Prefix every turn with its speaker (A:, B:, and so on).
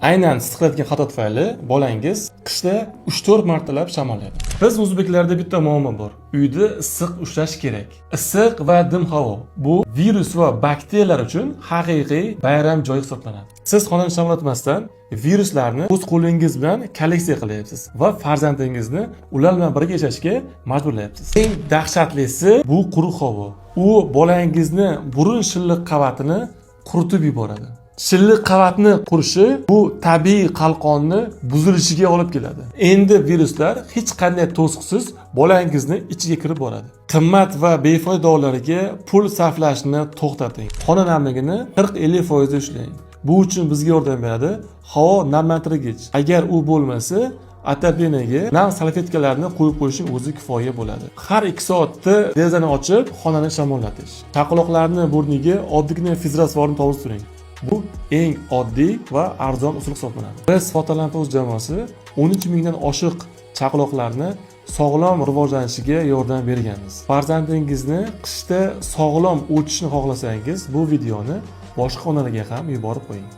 A: Aynan siz qilayotgan xato tufayli bolangiz qishda 3-4 martalab shamollaydi. Biz o'zbeklarda bitta muammo bor. Uyda issiq ushlash kerak. Issiq va dim havo bu virus va bakteriyalar uchun haqiqiy bayram joyi hisoblanadi. Siz xonani shamollatmasdan viruslarni o'z qo'lingiz bilan kolleksiya qilyapsiz va farzandingizni ular bilan birga yashashga majburlayapsiz. Eng dahshatlisi bu quruq havo. U bolangizni burun shilliq qavatini quritib yuboradi. Shilliq qavatni qurishi bu tabiiy qalqonni buzilishiga olib keladi. Endi viruslar hech qanday to'siqsiz bolangizni ichiga kirib boradi. Qimmat va befoyda dorilarga pul sarflashni to'xtating. Xona namligini 40-50% ushlang. Bu uchun bizga yordam beradi havo namlantirgich. Agar u bo'lmasa, atapinaga nam salfetkalarni qo'yib qo'yishing o'zi kifoya bo'ladi. Har 2 soatda derazani ochib, xonani shamollatish. Chaqaloqlarni burniga oddiygina fizrasvorni tovushiring. Bu eng oddiy va arzon usul hisoblanadi. Biz Fotolampoz jamoasi 13 mingdan oshiq chaqaloqlarni sog'lom rivojlanishiga yordam berganmiz. Farzandingizni qishda sog'lom o'tishini xohlasangiz, bu videoni boshqa onalarga ham yuborib qo'ying.